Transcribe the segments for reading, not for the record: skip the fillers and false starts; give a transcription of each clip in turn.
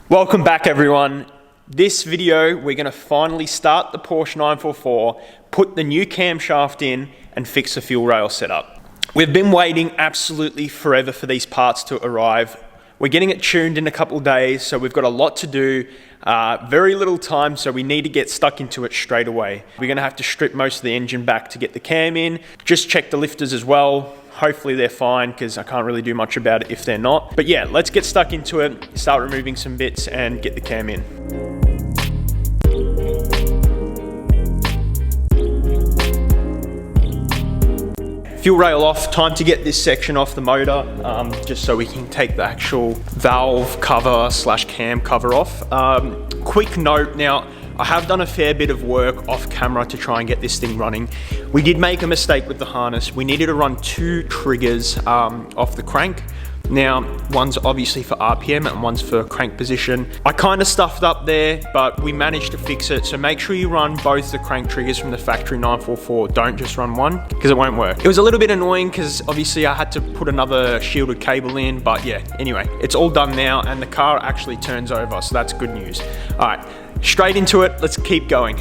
Welcome back everyone. This video, we're gonna finally start the Porsche 944, put the new camshaft in and fix the fuel rail setup. We've been waiting absolutely forever for these parts to arrive. We're getting it tuned in a couple of days, so we've got a lot to do, very little time, so we need to get stuck into it straight away. We're gonna have to strip most of the engine back to get the cam in, just check the lifters as well. Hopefully they're fine because I can't really do much about it if they're not. But yeah, let's get stuck into it, start removing some bits and get the cam in. Fuel rail off, time to get this section off the motor, just so we can take the actual valve cover slash cam cover off. Quick note now, I have done a fair bit of work off camera to try and get this thing running. We did make a mistake with the harness. We needed to run two triggers off the crank. Now, one's obviously for RPM and one's for crank position. I kind of stuffed up there, but we managed to fix it. So make sure you run both the crank triggers from the factory 944. Don't just run one, because it won't work. It was a little bit annoying because obviously I had to put another shielded cable in, but yeah, anyway, it's all done now and the car actually turns over, so that's good news. All right, straight into it, let's keep going.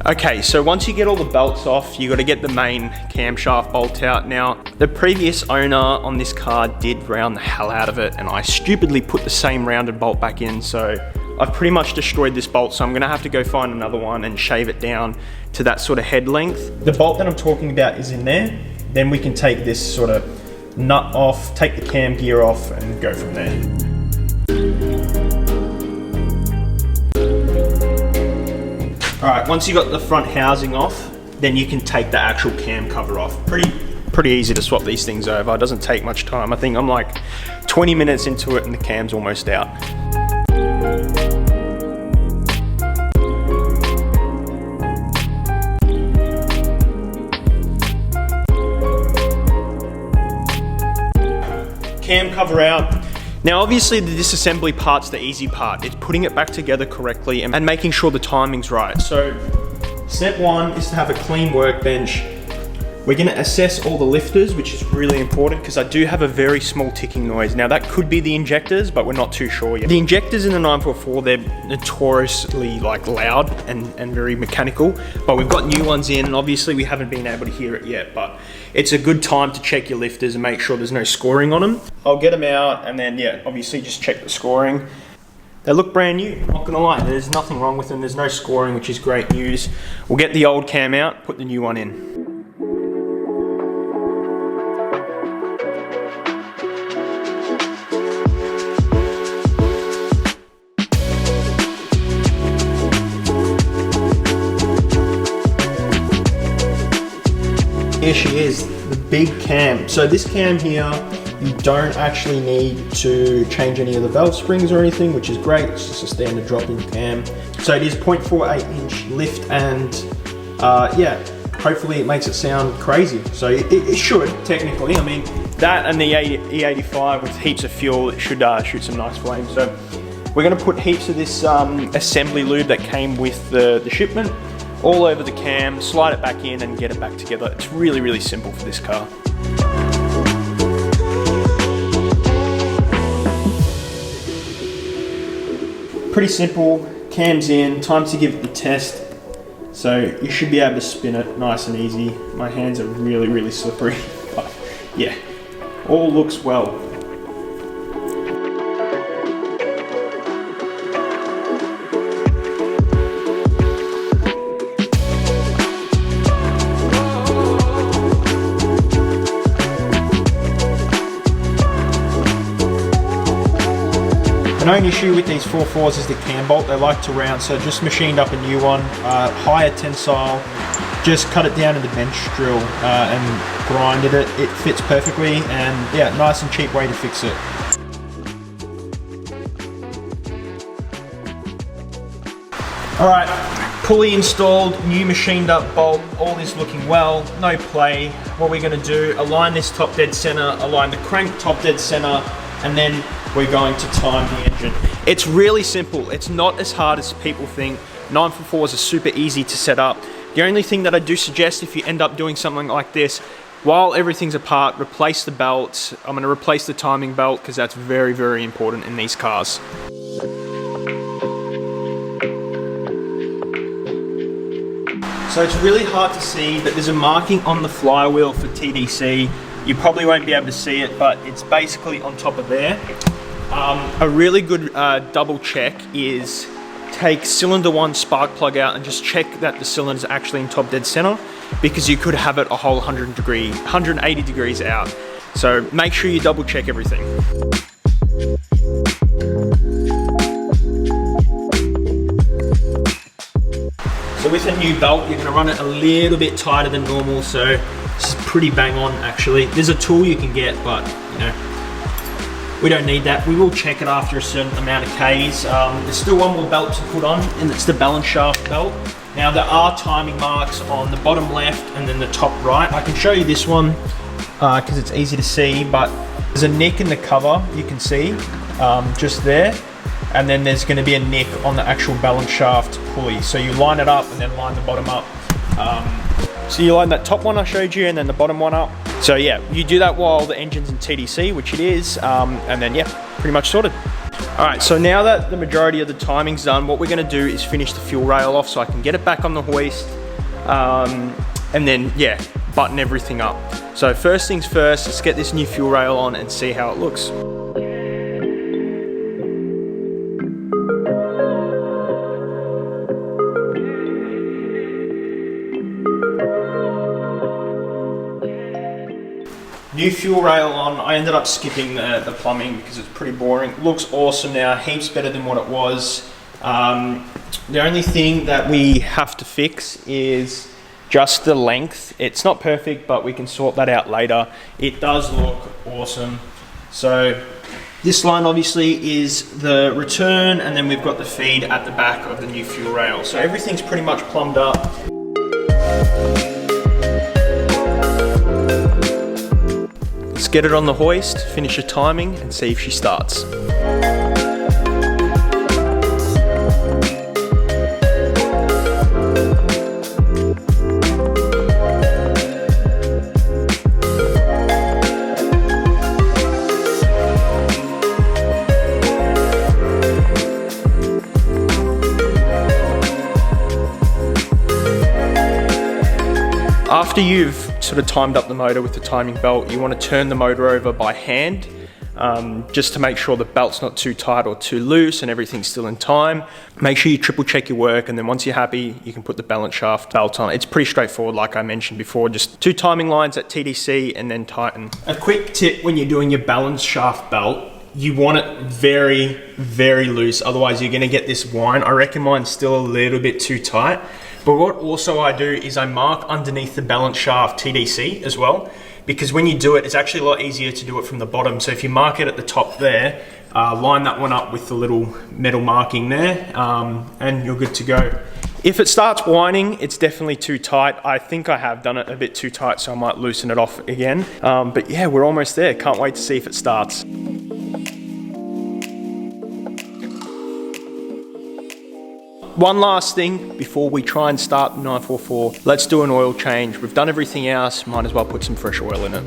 Okay, so once you get all the belts off, you got to get the main camshaft bolt out. Now, the previous owner on this car did round the hell out of it, and I stupidly put the same rounded bolt back in, so I've pretty much destroyed this bolt, so I'm gonna have to go find another one and shave it down to that sort of head length. The bolt that I'm talking about is in there. Then we can take this sort of nut off, take the cam gear off, and go from there. All right, once you got the front housing off, then you can take the actual cam cover off. Pretty easy to swap these things over. It doesn't take much time. I think I'm like 20 minutes into it and the cam's almost out. Cam cover out. Now obviously the disassembly part's the easy part. It's putting it back together correctly and making sure the timing's right. So step one is to have a clean workbench. We're gonna assess all the lifters, which is really important because I do have a very small ticking noise. Now that could be the injectors, but we're not too sure yet. The injectors in the 944, they're notoriously like loud and very mechanical, but we've got new ones in and obviously we haven't been able to hear it yet, but it's a good time to check your lifters and make sure there's no scoring on them. I'll get them out and then yeah, obviously just check the scoring. They look brand new, not gonna lie, there's nothing wrong with them, there's no scoring, which is great news. We'll get the old cam out, put the new one in. Here she is, the big cam. So this cam here, you don't actually need to change any of the valve springs or anything, which is great. It's just a standard drop-in cam. So it is 0.48 inch lift and yeah, hopefully it makes it sound crazy. So it should, technically. I mean, that and the E85 with heaps of fuel, it should shoot some nice flames. So we're gonna put heaps of this assembly lube that came with the shipment all over the cam, slide it back in and get it back together. It's really, really simple for this car. Pretty simple, cam's in, time to give it the test. So you should be able to spin it nice and easy. My hands are really, really slippery, but yeah, all looks well. The main issue with these 4.4s is the cam bolt. They like to round, so just machined up a new one, higher tensile, just cut it down in the bench drill and grinded it. It fits perfectly and yeah, nice and cheap way to fix it. All right, pulley installed, new machined up bolt, all this looking well, no play. What we're gonna do, align this top dead center, align the crank top dead center, and then we're going to time the engine. It's really simple. It's not as hard as people think. 944s are super easy to set up. The only thing that I do suggest if you end up doing something like this, while everything's apart, replace the belts. I'm going to replace the timing belt because that's very, very important in these cars. So it's really hard to see, but there's a marking on the flywheel for TDC. You probably won't be able to see it, but it's basically on top of there. A really good double check is take cylinder 1 spark plug out and just check that the cylinder's actually in top dead center, because you could have it a whole 180 degrees out. So make sure you double check everything. So with a new belt, you're gonna run it a little bit tighter than normal, so this is pretty bang on actually. There's a tool you can get, but you know, we don't need that. We will check it after a certain amount of Ks. There's still one more belt to put on, and it's the balance shaft belt. Now there are timing marks on the bottom left and then the top right. I can show you this one because it's easy to see, but there's a nick in the cover, you can see, just there. And then there's gonna be a nick on the actual balance shaft pulley. So you line it up and then line the bottom up. So you line that top one I showed you and then the bottom one up. So yeah, you do that while the engine's in TDC, which it is, and then yeah, pretty much sorted. All right, so now that the majority of the timing's done, what we're gonna do is finish the fuel rail off so I can get it back on the hoist, and then yeah, button everything up. So first things first, let's get this new fuel rail on and see how it looks. New fuel rail on. I ended up skipping the plumbing because it's pretty boring. Looks awesome now, heaps better than what it was. The only thing that we have to fix is just the length. It's not perfect, but we can sort that out later. It does look awesome. So this line obviously is the return, and then we've got the feed at the back of the new fuel rail. So everything's pretty much plumbed up. Let's get it on the hoist, finish the timing, and see if she starts. After you've sort of timed up the motor with the timing belt, you want to turn the motor over by hand, just to make sure the belt's not too tight or too loose and everything's still in time. Make sure you triple check your work, and then once you're happy, you can put the balance shaft belt on. It's pretty straightforward, like I mentioned before, just 2 timing lines at TDC and then tighten. A quick tip when you're doing your balance shaft belt, you want it very, very loose, otherwise you're gonna get this whine. I reckon mine's still a little bit too tight. But what also I do is I mark underneath the balance shaft TDC as well, because when you do it, it's actually a lot easier to do it from the bottom. So if you mark it at the top there, line that one up with the little metal marking there, and you're good to go. If it starts whining, it's definitely too tight. I think I have done it a bit too tight, so I might loosen it off again. But yeah, we're almost there. Can't wait to see if it starts. One last thing before we try and start the 944, let's do an oil change. We've done everything else, might as well put some fresh oil in it.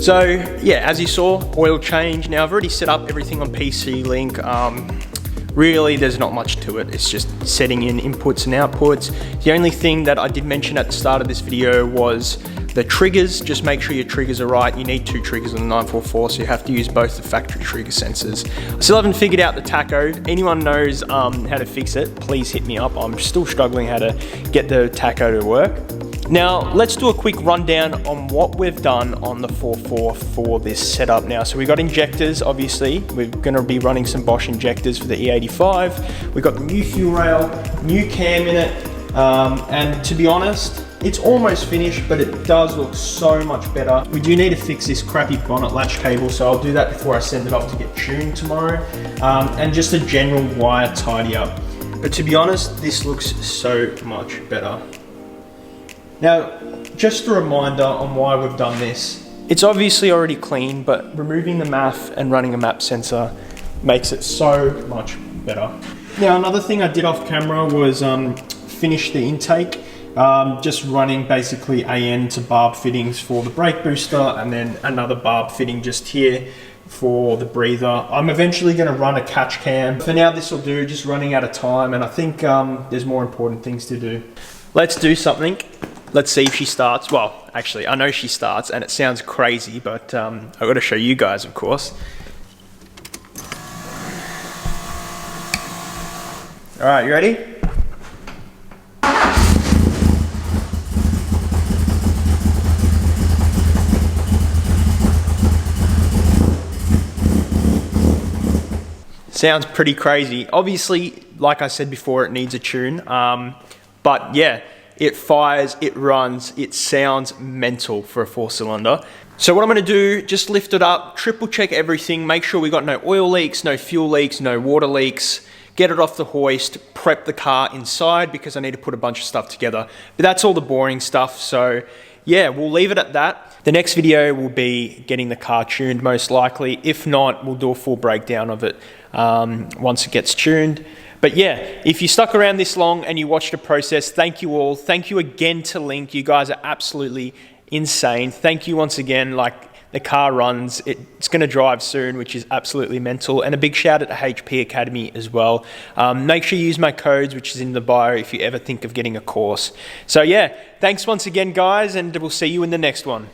So yeah, as you saw, oil change. Now I've already set up everything on PC Link. Really, there's not much to it. It's just setting in inputs and outputs. The only thing that I did mention at the start of this video was the triggers. Just make sure your triggers are right. You need 2 triggers on the 944, so you have to use both the factory trigger sensors. I still haven't figured out the tacho. Anyone knows how to fix it, please hit me up. I'm still struggling how to get the tacho to work. Now, let's do a quick rundown on what we've done on the 44 for this setup now. So we got injectors, obviously. We're gonna be running some Bosch injectors for the E85. We've got the new fuel rail, new cam in it, and to be honest, it's almost finished, but it does look so much better. We do need to fix this crappy bonnet latch cable, so I'll do that before I send it off to get tuned tomorrow, and just a general wire tidy up. But to be honest, this looks so much better. Now, just a reminder on why we've done this. It's obviously already clean, but removing the MAF and running a MAP sensor makes it so much better. Now, another thing I did off camera was finish the intake. Just running basically AN to barb fittings for the brake booster, and then another barb fitting just here for the breather. I'm eventually going to run a catch cam. For now, this will do, just running out of time, and I think there's more important things to do. Let's do something. Let's see if she starts. Well, actually, I know she starts, and it sounds crazy, but I've got to show you guys, of course. All right, you ready? Sounds pretty crazy. Obviously, like I said before, it needs a tune. But yeah, it fires, it runs, it sounds mental for a 4-cylinder. So what I'm gonna do, just lift it up, triple check everything, make sure we got no oil leaks, no fuel leaks, no water leaks, get it off the hoist, prep the car inside because I need to put a bunch of stuff together. But that's all the boring stuff, so yeah, we'll leave it at that. The next video will be getting the car tuned most likely. If not, we'll do a full breakdown of it once it gets tuned. But yeah, if you stuck around this long and you watched the process, thank you all. Thank you again to Link. You guys are absolutely insane. Thank you once again. Like, the car runs, it's going to drive soon, which is absolutely mental. And a big shout out to HP Academy as well. Make sure you use my codes, which is in the bio, if you ever think of getting a course. So yeah, thanks once again, guys, and we'll see you in the next one.